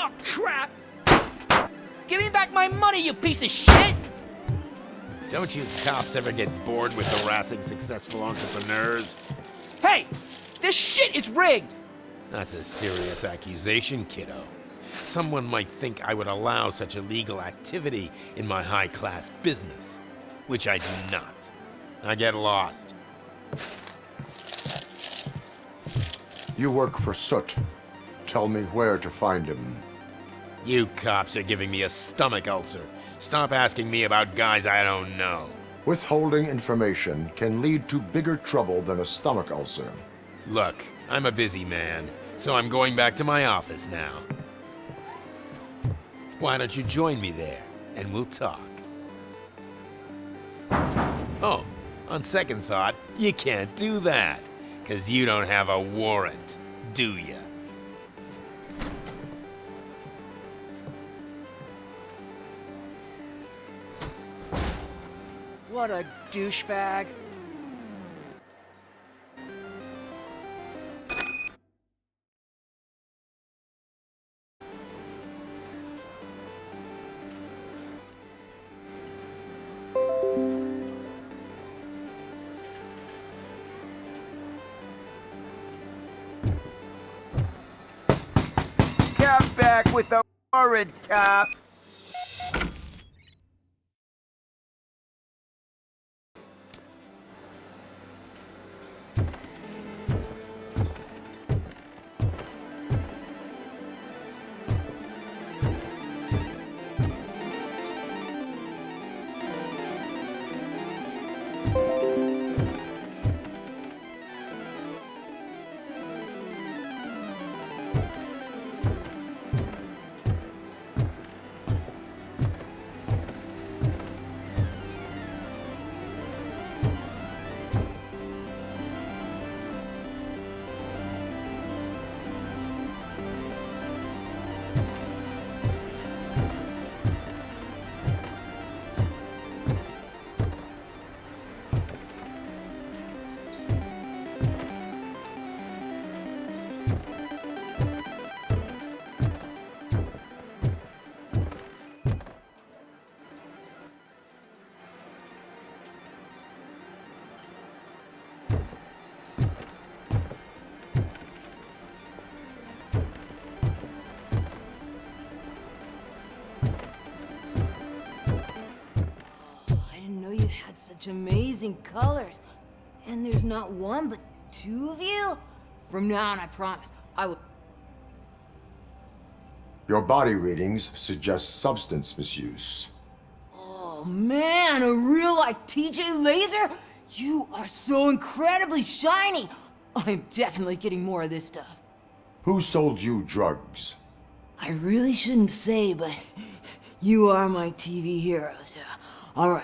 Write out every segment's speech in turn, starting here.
Oh, crap! Give me back my money, you piece of shit! Don't you cops ever get bored with harassing successful entrepreneurs? Hey! This shit is rigged! That's a serious accusation, kiddo. Someone might think I would allow such illegal activity in my high-class business, which I do not. I get lost. You work for Soot. Tell me where to find him. You cops are giving me a stomach ulcer. Stop asking me about guys I don't know. Withholding information can lead to bigger trouble than a stomach ulcer. Look, I'm a busy man, so I'm going back to my office now. Why don't you join me there, and we'll talk. Oh, on second thought, you can't do that, 'cause you don't have a warrant, do ya? What a douchebag. Come back with the warrant, cop. Such amazing colors. And there's not one, but two of you? From now on, I promise, I will... Your body readings suggest substance misuse. Oh man, a real like TJ laser? You are so incredibly shiny. I'm definitely getting more of this stuff. Who sold you drugs? I really shouldn't say, but you are my TV heroes. All right.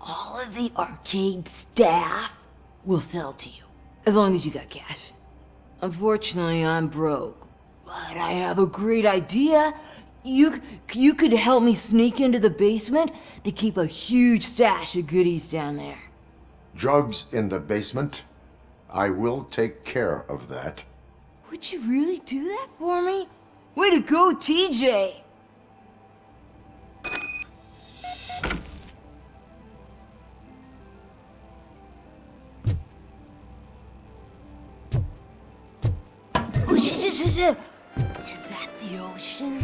All of the arcade staff will sell to you, as long as you got cash. Unfortunately, I'm broke, but I have a great idea. You could help me sneak into the basement. They keep a huge stash of goodies down there. Drugs in the basement? I will take care of that. Would you really do that for me? Way to go, TJ! Is that the ocean?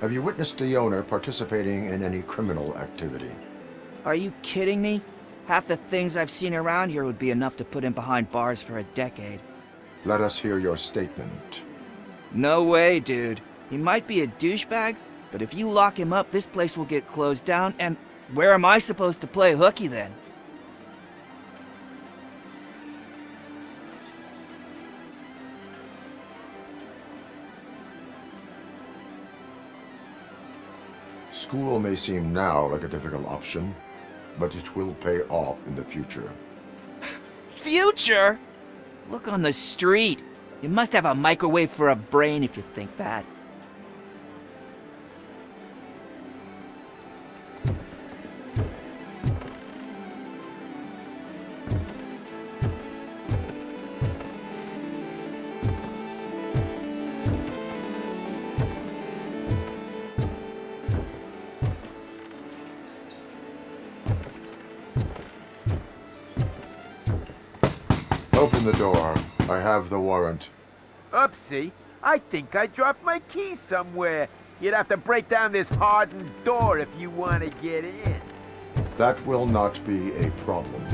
Have you witnessed the owner participating in any criminal activity? Are you kidding me? Half the things I've seen around here would be enough to put him behind bars for a decade. Let us hear your statement. No way, dude. He might be a douchebag, but if you lock him up, this place will get closed down, and where am I supposed to play hooky then? School may seem now like a difficult option, but it will pay off in the future. Future? Look on the street. You must have a microwave for a brain if you think that. Open the door. I have the warrant. Oopsie, I think I dropped my key somewhere. You'd have to break down this hardened door if you want to get in. That will not be a problem.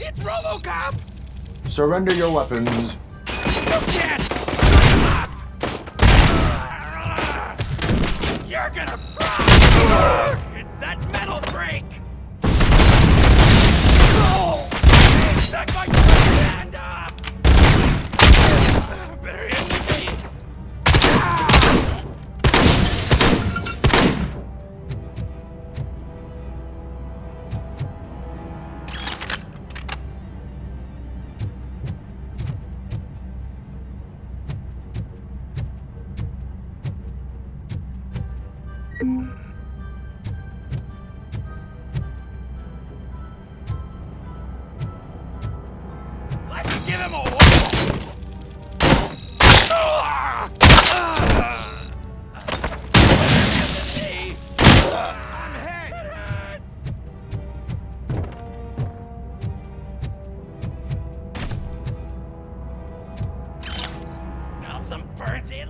It's RoboCop! Surrender your weapons. No chance! You're gonna fry! It's that metal freak! Oh! Take my hand off! Better hit me! Let's give him a whoop! I'm hit! It hurts! Smell some burnt in?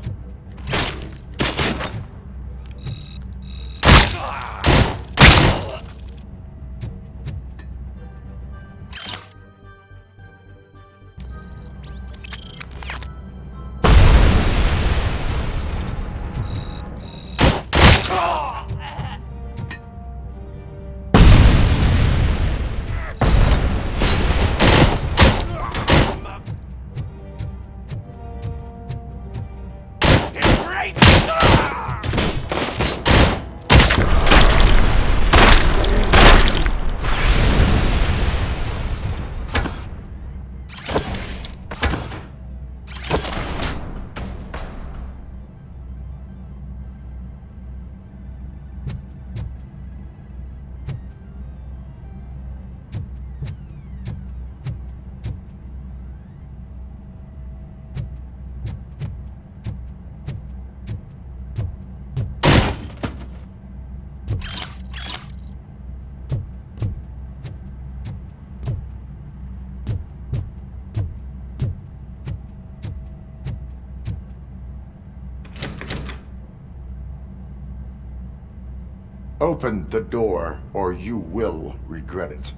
Open the door, or you will regret it.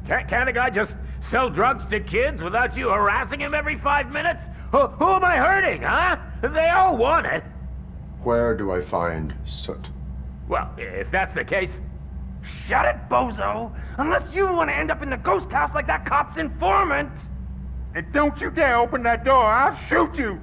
Can't a guy just sell drugs to kids without you harassing him every 5 minutes? Who am I hurting, huh? They all want it. Where do I find Soot? Well, if that's the case, Shut it, bozo! Unless you want to end up in the ghost house like that cop's informant! and don't you dare open that door, I'll shoot you!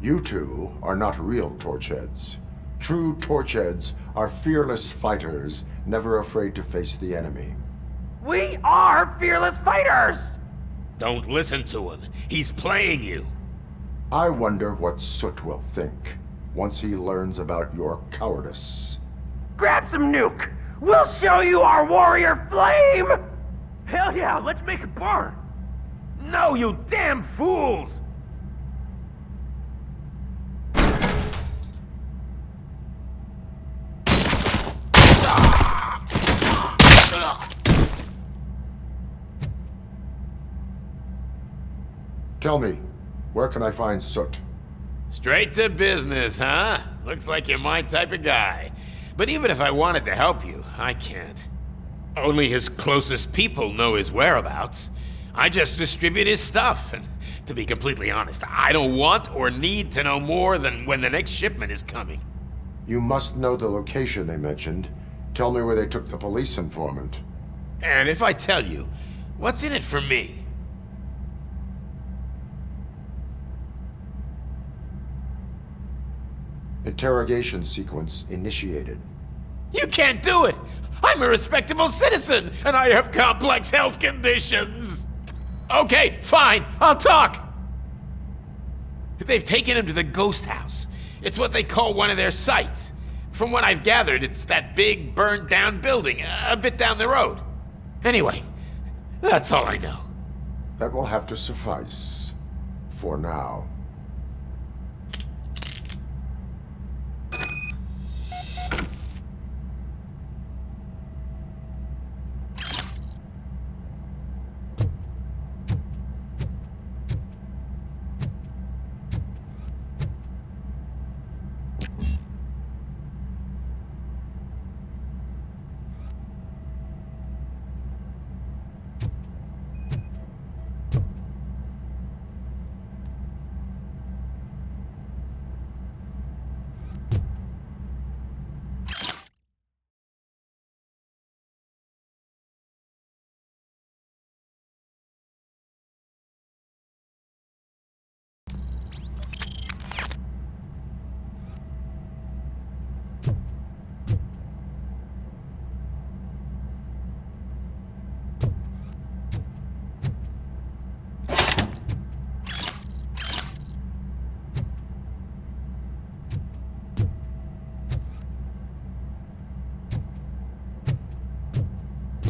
You two are not real torchheads. True torchheads are fearless fighters, never afraid to face the enemy. We are fearless fighters! Don't listen to him. He's playing you. I wonder what Soot will think once he learns about your cowardice. Grab some nuke! We'll show you our warrior flame! Hell yeah, let's make a burn! No, you damn fools! Tell me, where can I find Soot? Straight to business, huh? Looks like you're my type of guy. But even if I wanted to help you, I can't. Only his closest people know his whereabouts. I just distribute his stuff, and to be completely honest, I don't want or need to know more than when the next shipment is coming. You must know the location they mentioned. Tell me where they took the police informant. And if I tell you, what's in it for me? Interrogation sequence initiated. You can't do it! I'm a respectable citizen, and I have complex health conditions! Okay, fine, I'll talk! They've taken him to the ghost house. It's what they call one of their sites. From what I've gathered, it's that big, burned-down building, a bit down the road. Anyway, that's all I know. That will have to suffice. For now.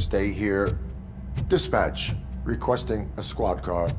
Stay here. Dispatch. Requesting a squad car.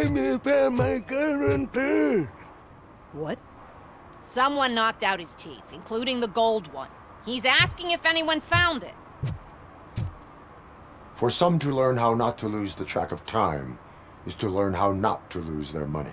Let me find my current purse. What? Someone knocked out his teeth, including the gold one. He's asking if anyone found it. For some to learn how not to lose the track of time is to learn how not to lose their money.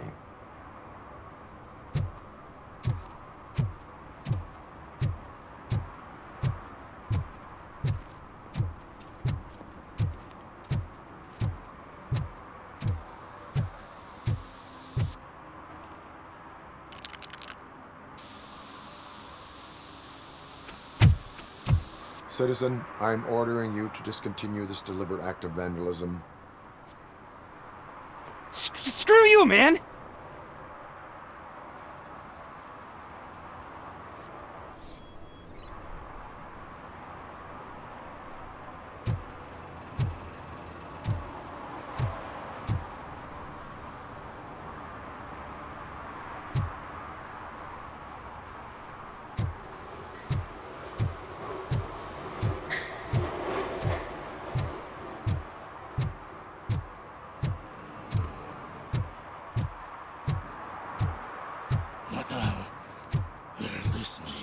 Citizen, I am ordering you to discontinue this deliberate act of vandalism. Screw you, man! They're listening.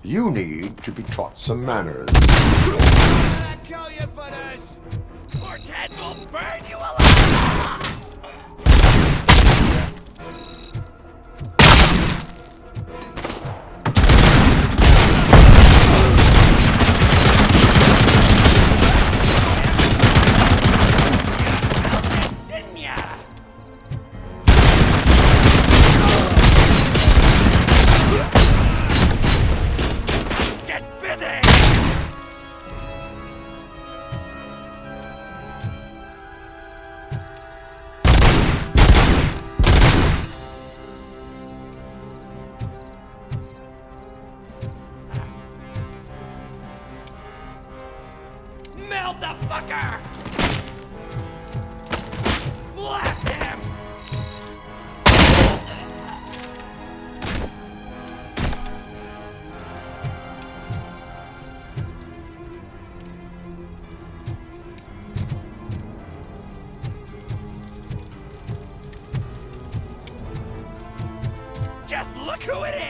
You need to be taught some manners. I kill you for this! Portent will burn you alive! Didn't ya? Get busy! Melt the fucker! Blast him! Just look who it is!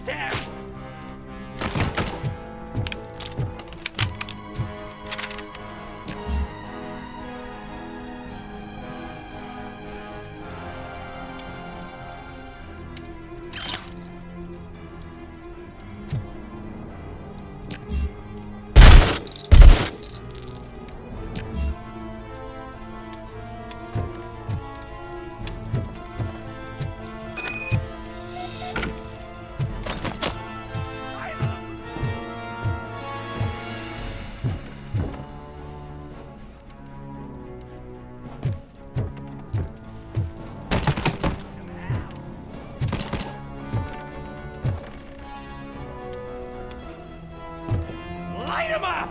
Blast him! Light him up!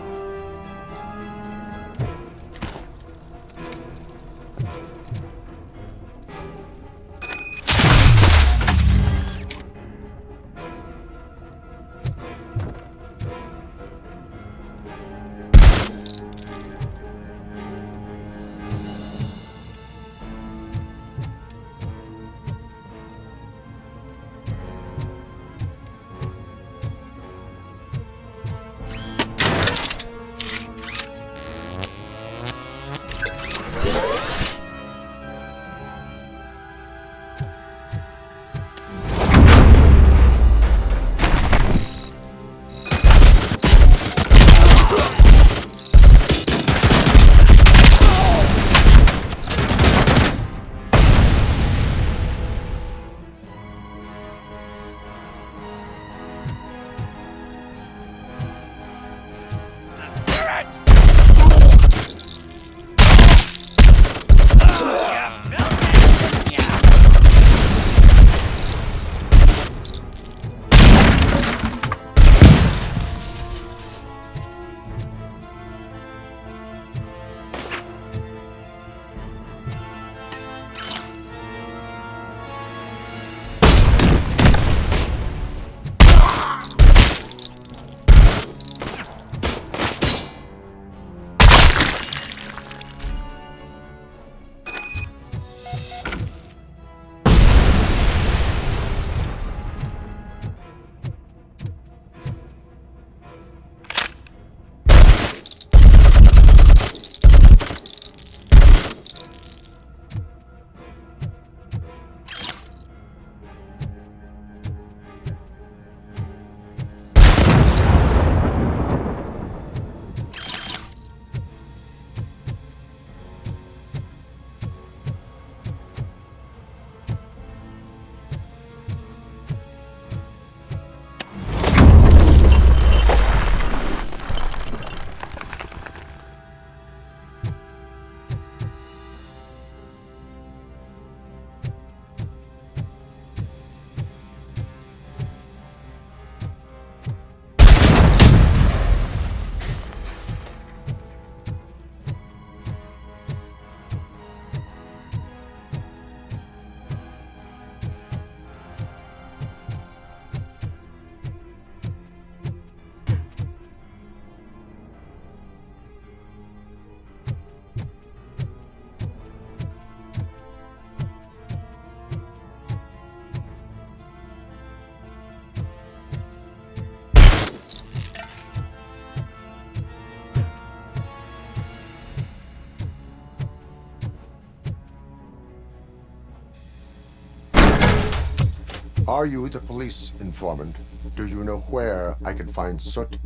Are you the police informant? Do you know where I can find Soot?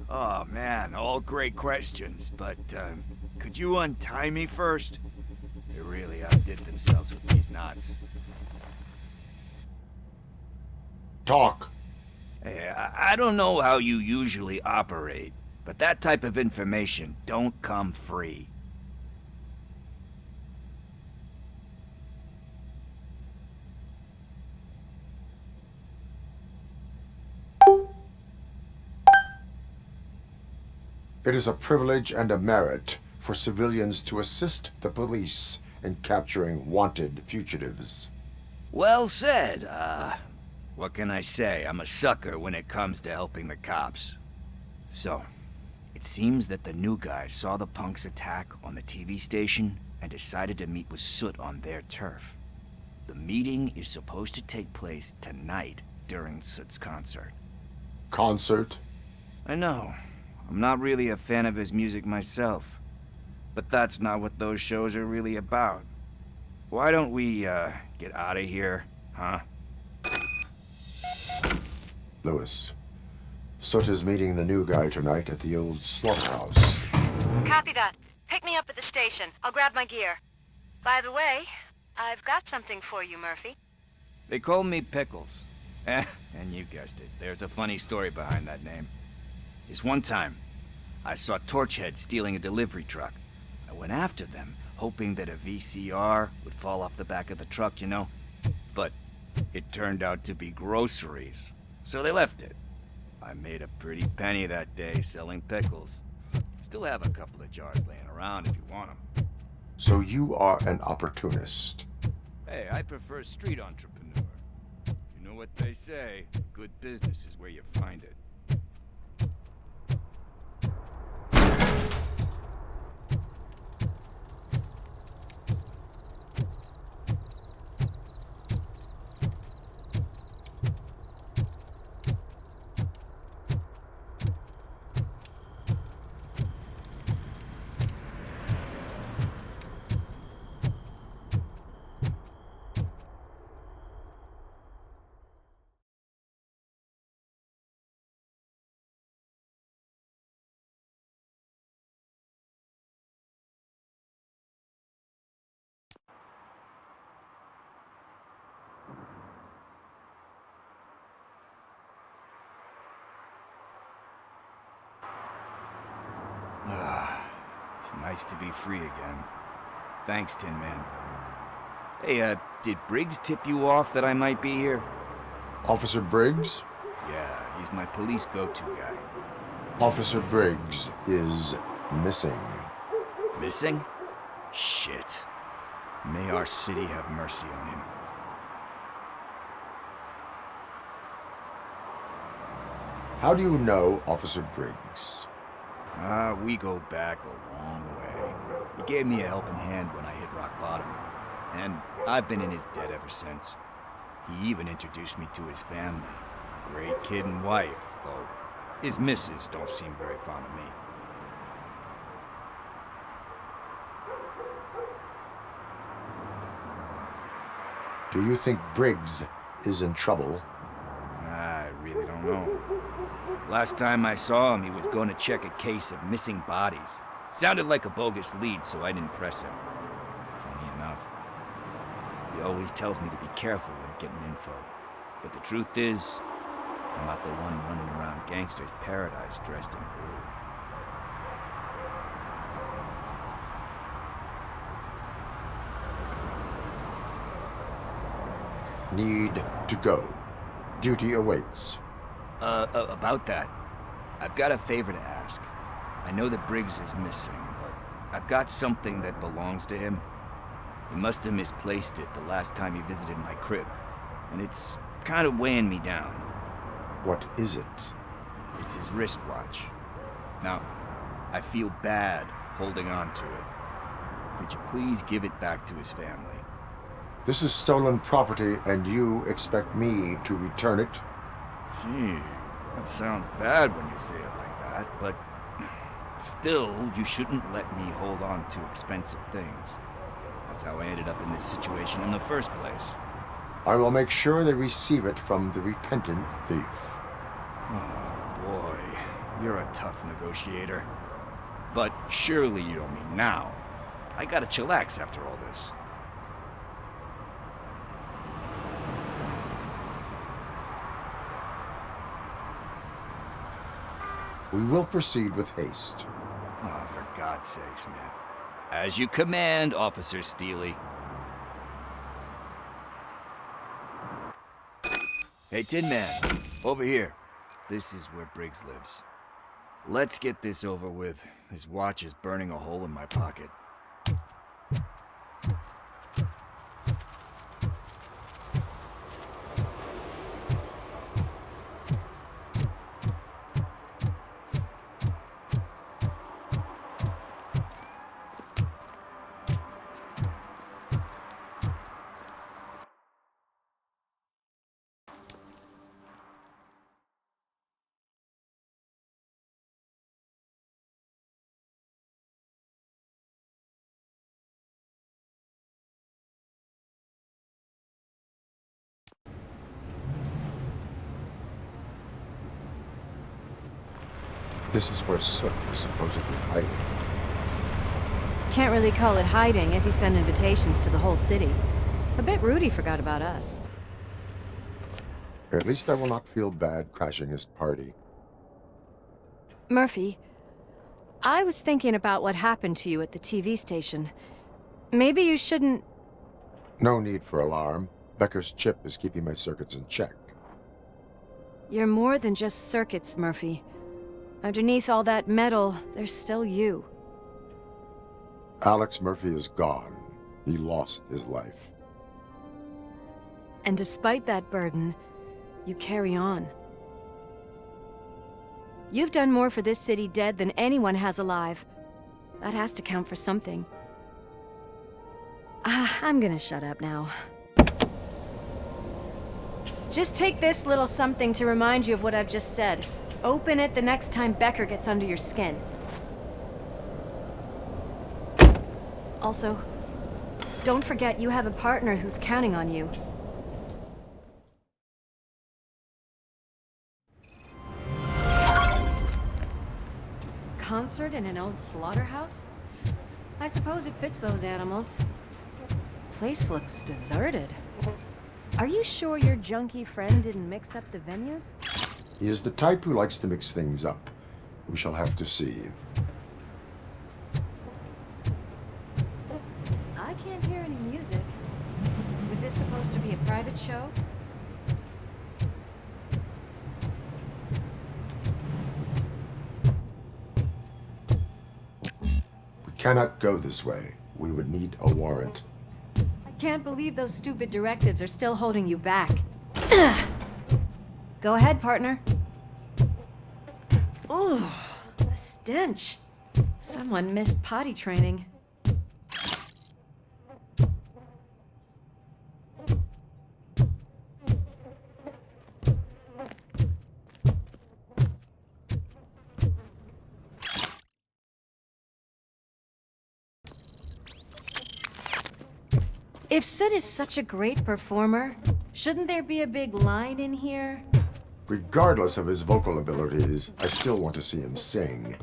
Oh man, all great questions, but could you untie me first? They really outdid themselves with these knots. Talk! Hey, I don't know how you usually operate, but that type of information don't come free. It is a privilege and a merit for civilians to assist the police in capturing wanted fugitives. Well said. What can I say? I'm a sucker when it comes to helping the cops. So, it seems that the new guy saw the punks' attack on the TV station and decided to meet with Soot on their turf. The meeting is supposed to take place tonight during Soot's concert. Concert? I know. I'm not really a fan of his music myself. But that's not what those shows are really about. Why don't we, get out of here, huh? Lewis, Soot is meeting the new guy tonight at the old slaughterhouse. Copy that. Pick me up at the station. I'll grab my gear. By the way, I've got something for you, Murphy. They call me Pickles. And you guessed it, there's a funny story behind that name. This one time, I saw Torchhead stealing a delivery truck. I went after them, hoping that a VCR would fall off the back of the truck, you know? But it turned out to be groceries, so they left it. I made a pretty penny that day selling pickles. Still have a couple of jars laying around if you want them. So you are an opportunist. Hey, I prefer street entrepreneur. You know what they say, good business is where you find it. It's nice to be free again. Thanks, Tin Man. Hey, did Briggs tip you off that I might be here? Officer Briggs? Yeah, he's my police go-to guy. Officer Briggs is missing. Missing? Shit. May our city have mercy on him. How do you know Officer Briggs? We go back a long way. He gave me a helping hand when I hit rock bottom. And I've been in his debt ever since. He even introduced me to his family. Great kid and wife, though his missus don't seem very fond of me. Do you think Briggs is in trouble? I really don't know. Last time I saw him, he was going to check a case of missing bodies. Sounded like a bogus lead, so I didn't press him. Funny enough. He always tells me to be careful when getting info. But the truth is, I'm not the one running around gangster's paradise dressed in blue. Need to go. Duty awaits. About that, I've got a favor to ask. I know that Briggs is missing, but I've got something that belongs to him. He must have misplaced it the last time he visited my crib, and it's kind of weighing me down. What is it? It's his wristwatch. Now, I feel bad holding on to it. Could you please give it back to his family? This is stolen property, and you expect me to return it? Gee, that sounds bad when you say it like that, but still, you shouldn't let me hold on to expensive things. That's how I ended up in this situation in the first place. I will make sure they receive it from the repentant thief. Oh boy, you're a tough negotiator. But surely you don't mean now. I gotta chillax after all this. We will proceed with haste. Oh, for God's sakes, man. As you command, Officer Steely. Hey, Tin Man, over here. This is where Briggs lives. Let's get this over with. His watch is burning a hole in my pocket. This is where Soot is supposedly hiding. Can't really call it hiding if he sent invitations to the whole city. A bit rude he forgot about us. At least I will not feel bad crashing his party. Murphy, I was thinking about what happened to you at the TV station. Maybe you shouldn't... No need for alarm. Becker's chip is keeping my circuits in check. You're more than just circuits, Murphy. Underneath all that metal, there's still you. Alex Murphy is gone. He lost his life. And despite that burden, you carry on. You've done more for this city dead than anyone has alive. That has to count for something. I'm gonna shut up now. Just take this little something to remind you of what I've just said. Open it the next time Becker gets under your skin. Also, don't forget you have a partner who's counting on you. Concert in an old slaughterhouse? I suppose it fits those animals. Place looks deserted. Are you sure your junkie friend didn't mix up the venues? He is the type who likes to mix things up. We shall have to see. I can't hear any music. Was this supposed to be a private show? We cannot go this way. We would need a warrant. I can't believe those stupid directives are still holding you back. Go ahead, partner. Ooh, the stench. Someone missed potty training. If Soot is such a great performer, shouldn't there be a big line in here? Regardless of his vocal abilities, I still want to see him sing.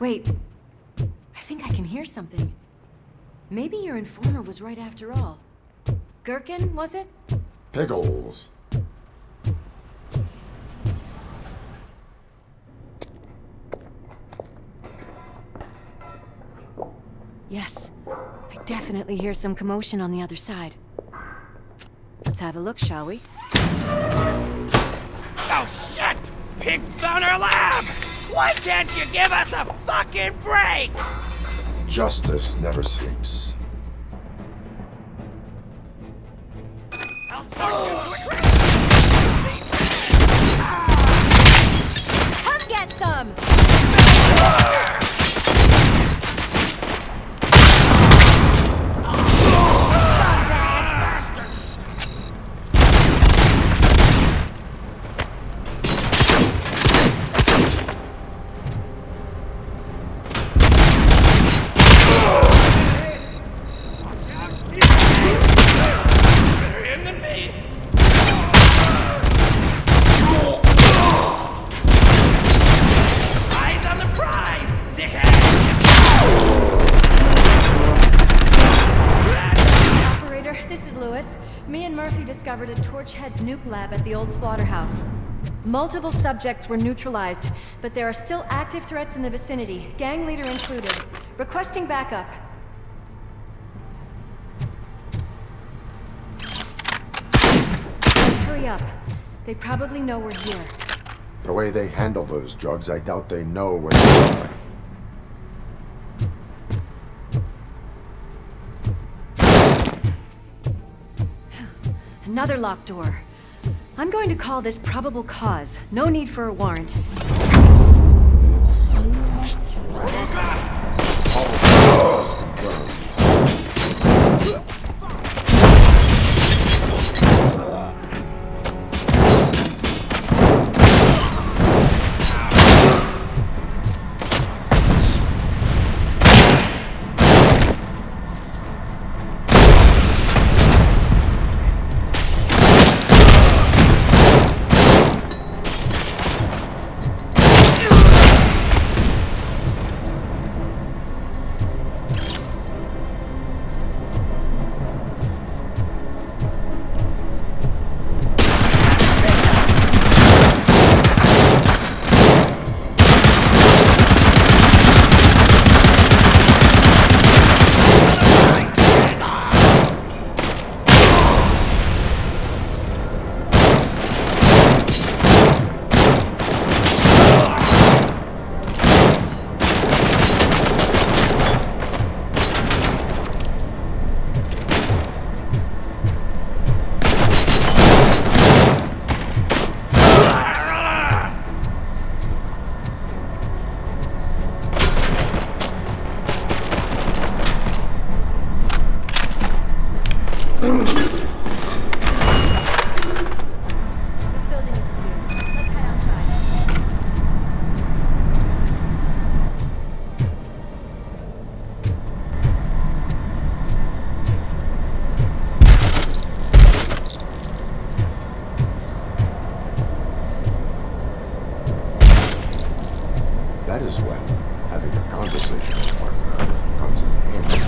Wait, I think I can hear something. Maybe your informer was right after all. Gherkin, was it? Pickles. Yes, I definitely hear some commotion on the other side. Let's have a look, shall we? Oh, shit! Pig found our lab! Why can't you give us a fucking break? Justice never sleeps. I'll torture you to a Come get some! Discovered a Torchhead's nuke lab at the old slaughterhouse. Multiple subjects were neutralized, but there are still active threats in the vicinity, gang leader included. Requesting backup. Let's hurry up. They probably know we're here. The way they handle those drugs, I doubt they know where they are. Another locked door. I'm going to call this probable cause. No need for a warrant. that is when having a conversational partner comes in handy.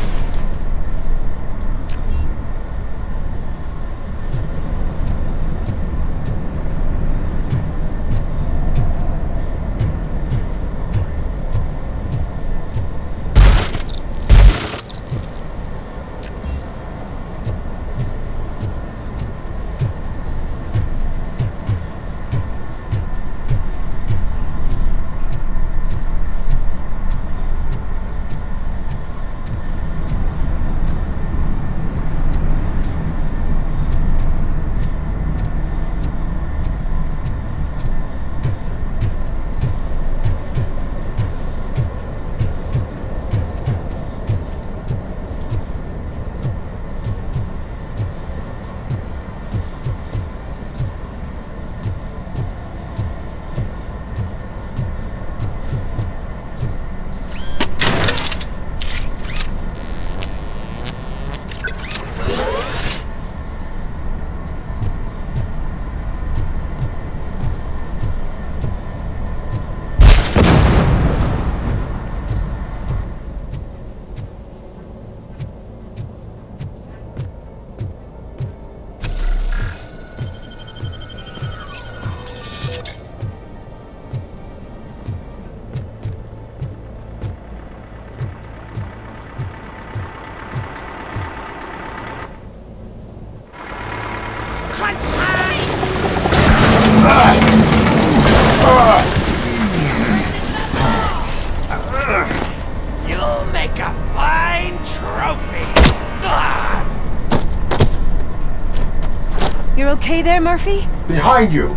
You'll make a fine trophy! You're okay there, Murphy? Behind you!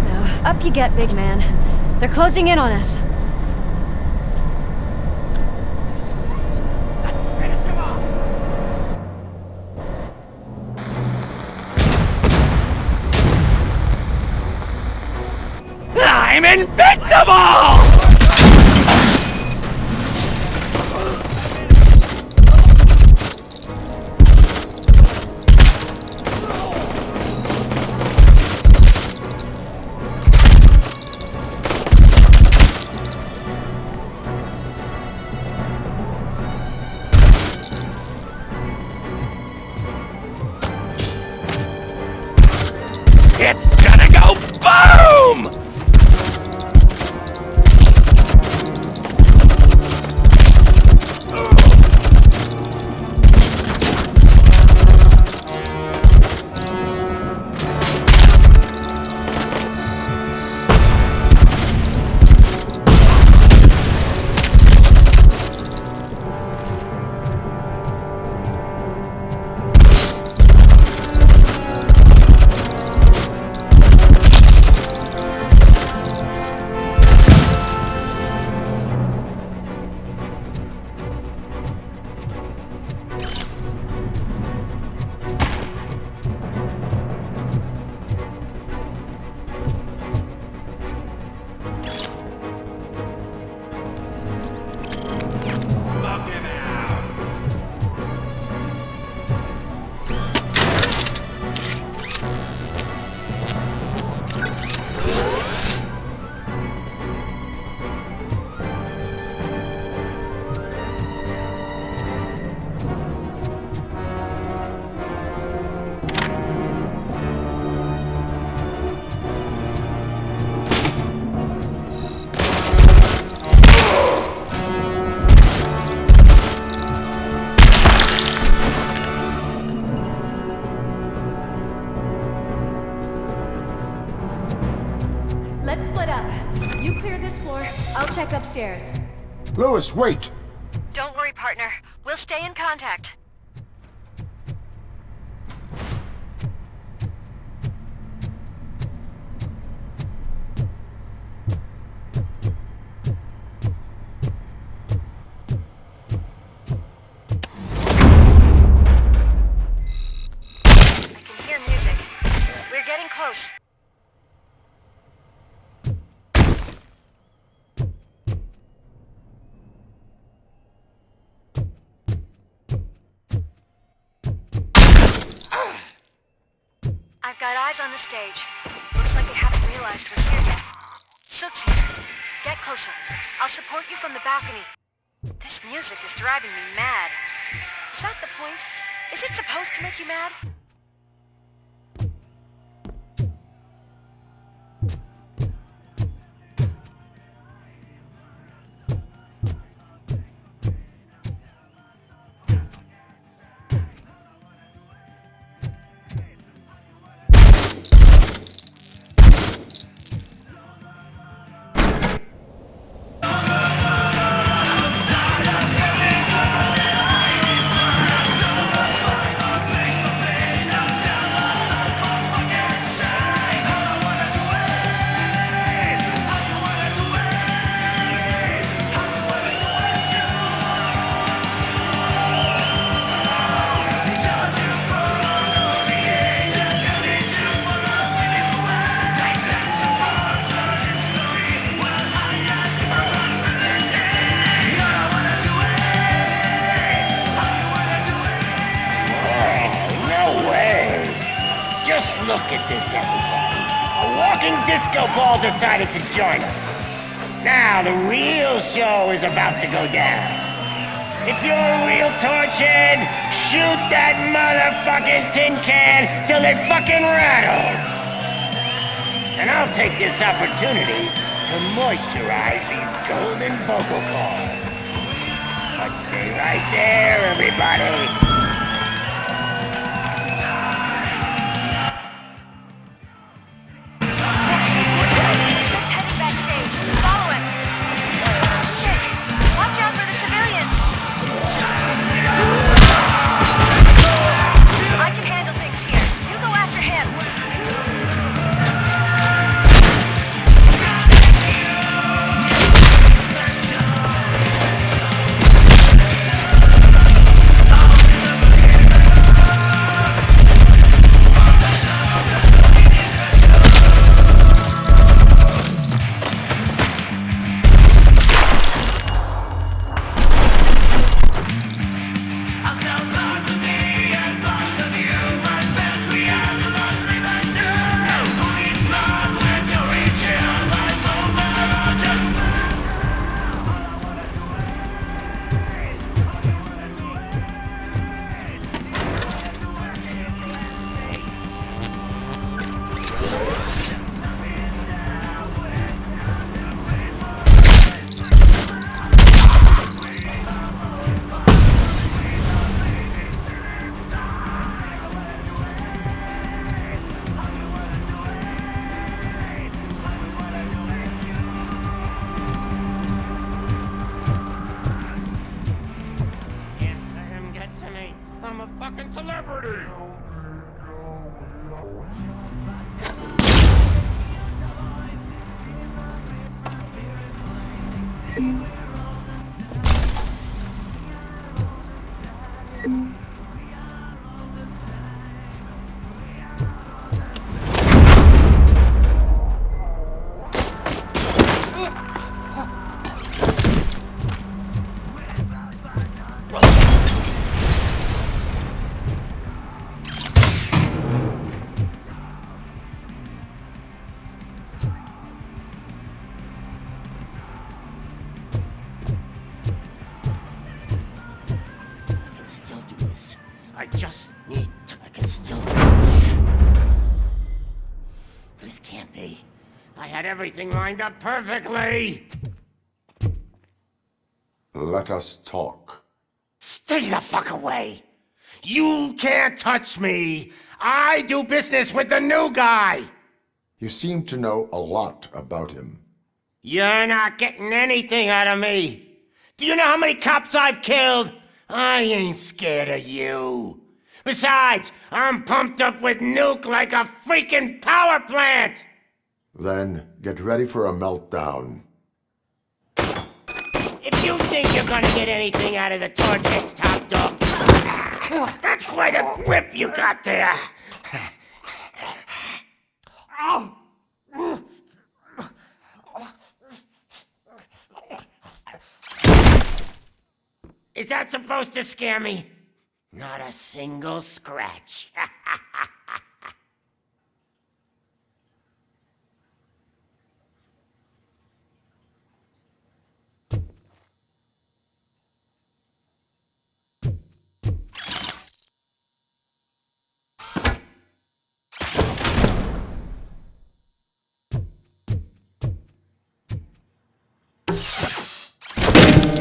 No, up you get, big man. They're closing in on us. I'm invincible! It's gonna go boom! Let's split up. You clear this floor, I'll check upstairs. Lewis, wait! Don't worry, partner. We'll stay in contact. I can hear music. We're getting close. I've got eyes on the stage. Looks like they haven't realized realized we're here yet. Sook's here. Get closer. I'll support you from the balcony. This music is driving me mad. Is that the point? Is it supposed to make you mad? Look at this, everybody. A walking disco ball decided to join us. Now the real show is about to go down. If you're a real torchhead, shoot that motherfucking tin can till it fucking rattles. And I'll take this opportunity to moisturize these golden vocal cords. But stay right there, everybody. Everything lined up perfectly. Let us talk. Stay the fuck away. You can't touch me. I do business with the new guy. You seem to know a lot about him. You're not getting anything out of me. Do you know how many cops I've killed? I ain't scared of you. Besides, I'm pumped up with nuke like a freaking power plant. Then get ready for a meltdown. If you think you're gonna get anything out of the Torchhead's top dog, that's quite a grip you got there. Is that supposed to scare me? Not a single scratch.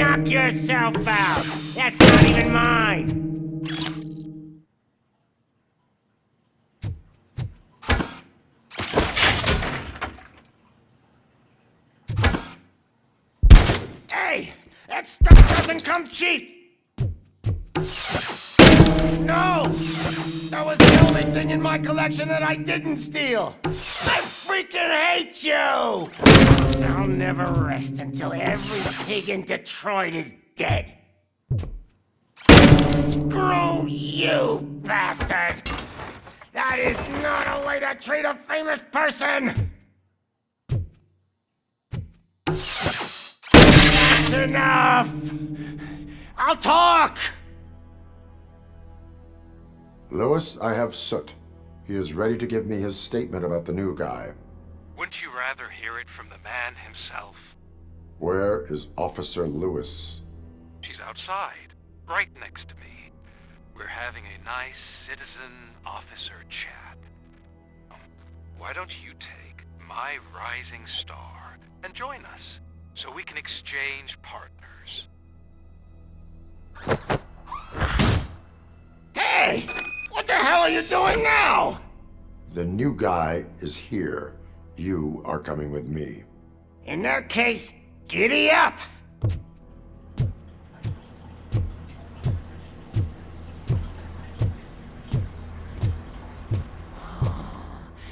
knock yourself out. That's not even mine. Hey, that stuff doesn't come cheap. No! That was the only thing in my collection that I didn't steal! I freaking hate you! I'll never rest until every pig in Detroit is dead. Screw you, bastard! That is not a way to treat a famous person! That's enough! I'll talk! Lewis, I have Soot. He is ready to give me his statement about the new guy. Wouldn't you rather hear it from the man himself? Where is Officer Lewis? She's outside, right next to me. We're having a nice citizen-officer chat. Why don't you take my rising star and join us, so we can exchange partners? Hey! What the hell are you doing now? The new guy is here. You are coming with me. In that case, giddy up!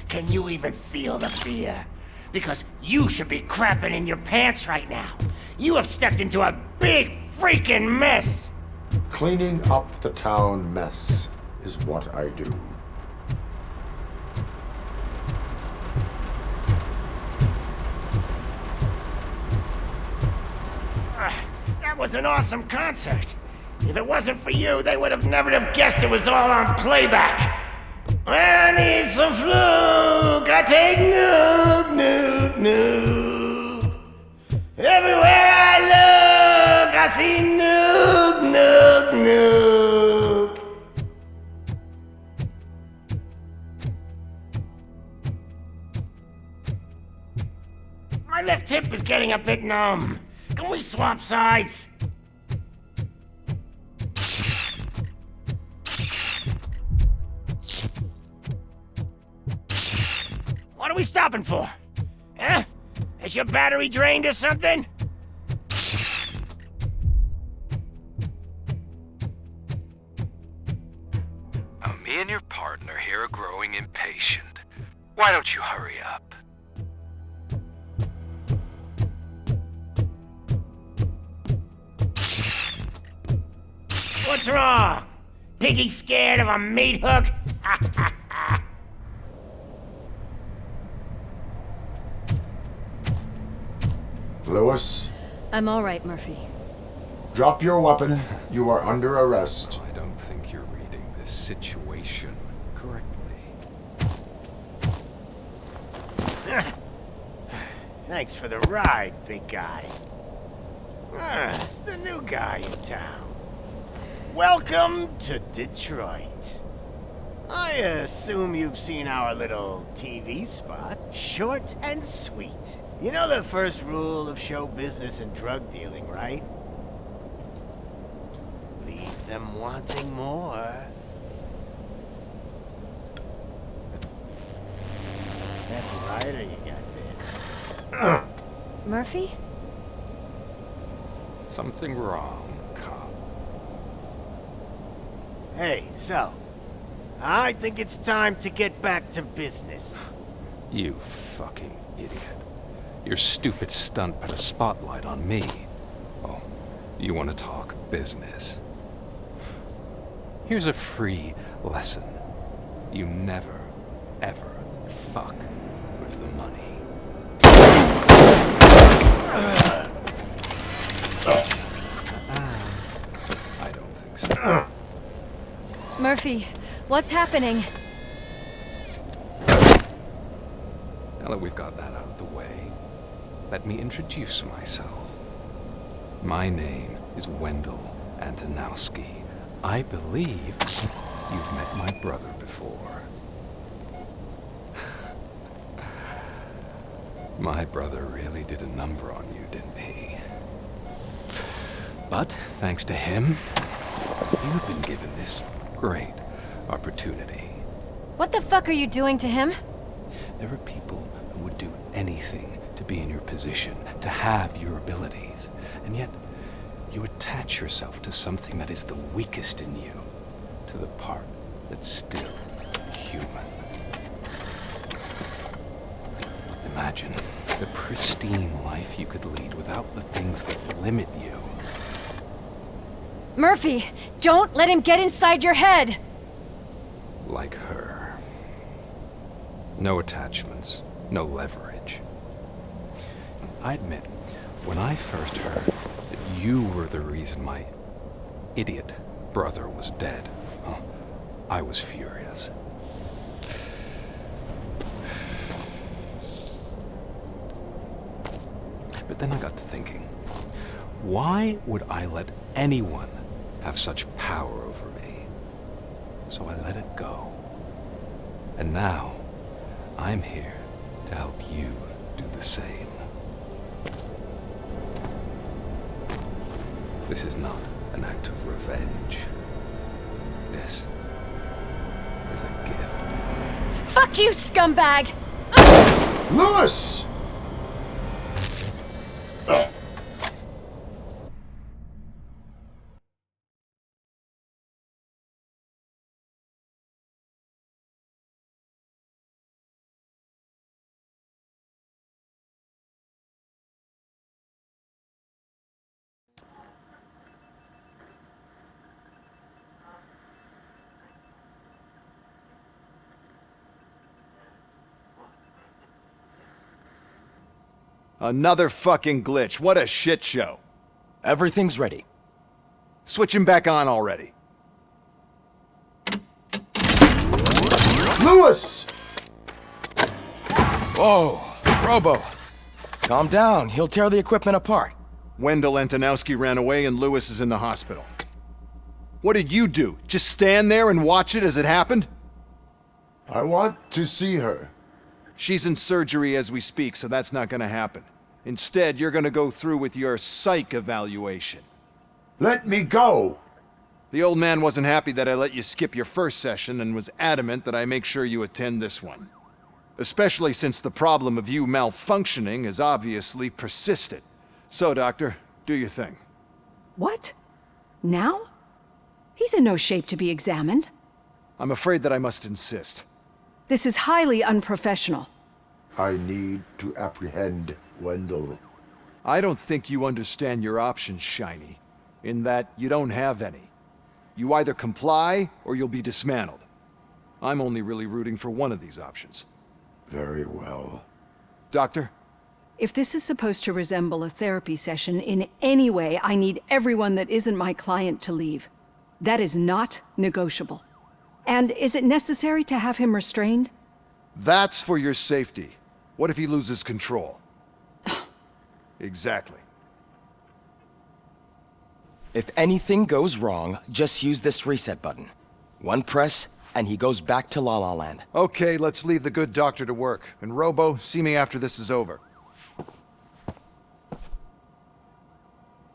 Can you even feel the fear? Because you should be crapping in your pants right now. You have stepped into a big freaking mess! Cleaning up the town mess is what I do. That was an awesome concert. If it wasn't for you, they would have never have guessed it was all on playback. When I need some fluke, I take nuke, nuke, nuke. Everywhere I look, I see nuke, nuke, nuke. My left hip is getting a bit numb. Can we swap sides? What are we stopping for? Huh? Is your battery drained or something? Me and your partner here are growing impatient. Why don't you hurry up? What's wrong? Piggy scared of a meat hook? Lewis, I'm all right, Murphy. drop your weapon. You are under arrest. I don't think you're reading this situation correctly. Thanks for the ride, big guy. It's the new guy in town. Welcome to Detroit. I assume you've seen our little TV spot. Short and sweet. You know the first rule of show business and drug dealing, right? Leave them wanting more. That's a lighter you got there. Murphy? Something wrong, cop. Hey, so, I think it's time to get back to business. You fucking idiot. Your stupid stunt put a spotlight on me. Oh, you want to talk business? Here's a free lesson. You never, ever fuck with the money. I don't think so. Murphy, what's happening? Now that we've got that out of the way, let me introduce myself. My name is Wendell Antonowski. I believe you've met my brother before. My brother really did a number on you, didn't he? But, thanks to him, you've been given this great opportunity. What the fuck are you doing to him? There are people who would do anything to be in your position, to have your abilities, and yet you attach yourself to something that is the weakest in you, to the part that's still human. Imagine the pristine life you could lead without the things that limit you. Murphy, don't let him get inside your head! Like her. No attachments, no leverage. I admit, when I first heard that you were the reason my idiot brother was dead, I was furious. But then I got to thinking, why would I let anyone have such power over me? So I let it go. And now, I'm here to help you do the same. This is not an act of revenge. This is a gift. Fuck you, scumbag! Lewis! Another fucking glitch. What a shit show. Everything's ready. Switch him back on already. Lewis! Whoa, Robo. Calm down, he'll tear the equipment apart. Wendell Antonowski ran away and Lewis is in the hospital. What did you do? Just stand there and watch it as it happened? I want to see her. She's in surgery as we speak, so that's not gonna happen. Instead, you're gonna go through with your psych evaluation. Let me go! The old man wasn't happy that I let you skip your first session and was adamant that I make sure you attend this one. Especially since the problem of you malfunctioning has obviously persisted. So, Doctor, do your thing. What? Now? He's in no shape to be examined. I'm afraid that I must insist. This is highly unprofessional. I need to apprehend Wendell. I don't think you understand your options, Shiny, in that you don't have any. You either comply or you'll be dismantled. I'm only really rooting for one of these options. Very well. Doctor? If this is supposed to resemble a therapy session in any way, I need everyone that isn't my client to leave. That is not negotiable. And is it necessary to have him restrained? That's for your safety. What if he loses control? Exactly. If anything goes wrong, just use this reset button. One press, and he goes back to La La Land. Okay, let's leave the good doctor to work. And Robo, see me after this is over.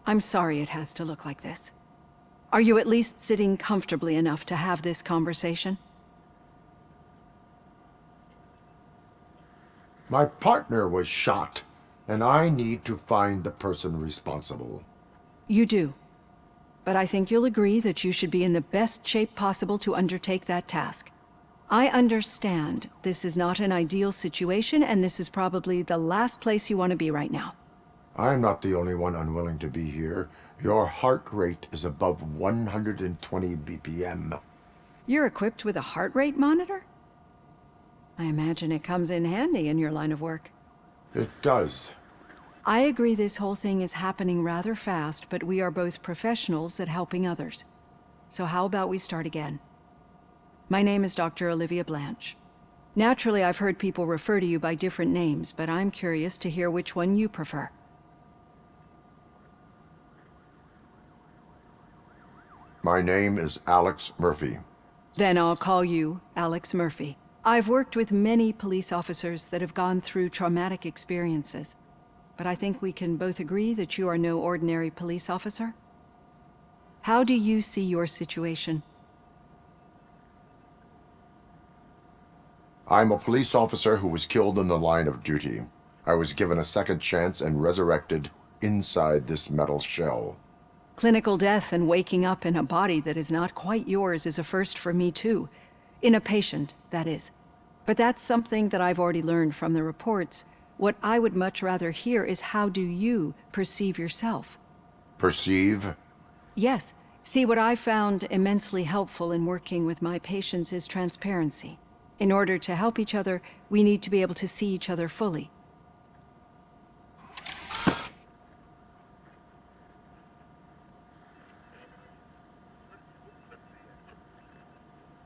I'm sorry it has to look like this. Are you at least sitting comfortably enough to have this conversation? My partner was shot, and I need to find the person responsible. You do. But I think you'll agree that you should be in the best shape possible to undertake that task. I understand this is not an ideal situation, and this is probably the last place you want to be right now. I'm not the only one unwilling to be here. Your heart rate is above 120 BPM. You're equipped with a heart rate monitor? I imagine it comes in handy in your line of work. It does. I agree this whole thing is happening rather fast, but we are both professionals at helping others. So how about we start again? My name is Dr. Olivia Blanche. Naturally, I've heard people refer to you by different names, but I'm curious to hear which one you prefer. My name is Alex Murphy. Then I'll call you Alex Murphy. I've worked with many police officers that have gone through traumatic experiences, but I think we can both agree that you are no ordinary police officer? How do you see your situation? I'm a police officer who was killed in the line of duty. I was given a second chance and resurrected inside this metal shell. Clinical death and waking up in a body that is not quite yours is a first for me too. In a patient, that is. But that's something that I've already learned from the reports. What I would much rather hear is how do you perceive yourself? Perceive? Yes. See, what I found immensely helpful in working with my patients is transparency. In order to help each other, we need to be able to see each other fully.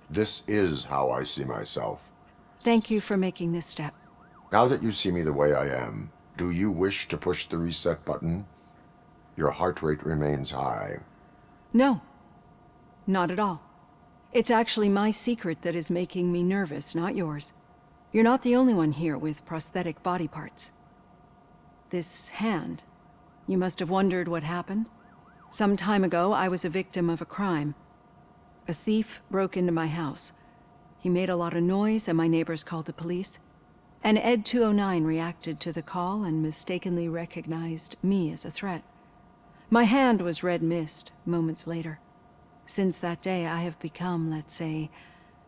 This is how I see myself. Thank you for making this step. Now that you see me the way I am, do you wish to push the reset button? Your heart rate remains high. No, not at all. It's actually my secret that is making me nervous, not yours. You're not the only one here with prosthetic body parts. This hand, you must have wondered what happened. Some time ago, I was a victim of a crime. A thief broke into my house. He made a lot of noise and my neighbors called the police. And Ed 209 reacted to the call and mistakenly recognized me as a threat. My hand was red mist moments later. Since that day, I have become, let's say,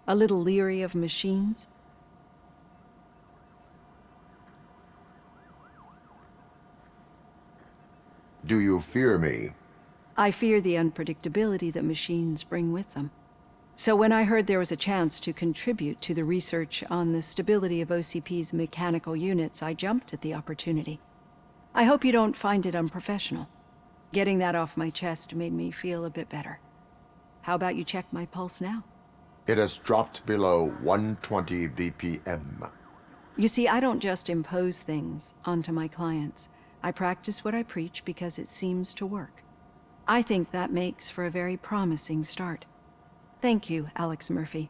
a little leery of machines. Do you fear me? I fear the unpredictability that machines bring with them. So when I heard there was a chance to contribute to the research on the stability of OCP's mechanical units, I jumped at the opportunity. I hope you don't find it unprofessional. Getting that off my chest made me feel a bit better. How about you check my pulse now? It has dropped below 120 BPM. You see, I don't just impose things onto my clients. I practice what I preach because it seems to work. I think that makes for a very promising start. Thank you, Alex Murphy.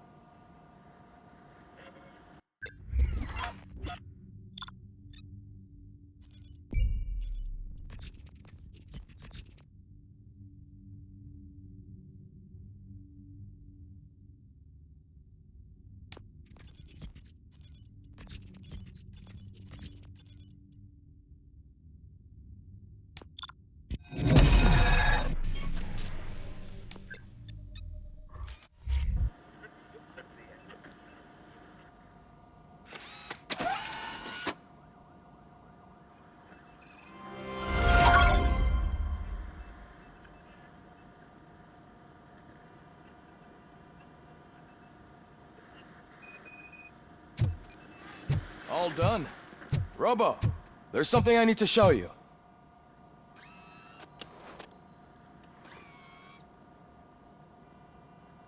All done. Robo, there's something I need to show you.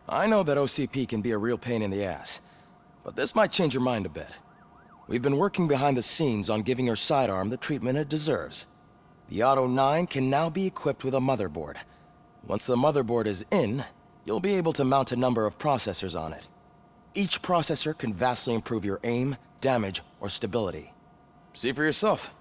I know that OCP can be a real pain in the ass, but this might change your mind a bit. We've been working behind the scenes on giving your sidearm the treatment it deserves. The Auto 9 can now be equipped with a motherboard. Once the motherboard is in, you'll be able to mount a number of processors on it. Each processor can vastly improve your aim, damage, or stability. See for yourself.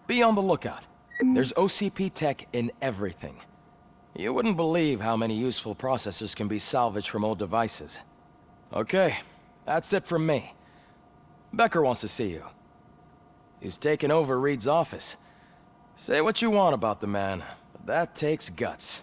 Be on the lookout. There's OCP tech in everything. You wouldn't believe how many useful processors can be salvaged from old devices. Okay, that's it from me. Becker wants to see you. He's taken over Reed's office. Say what you want about the man, but that takes guts.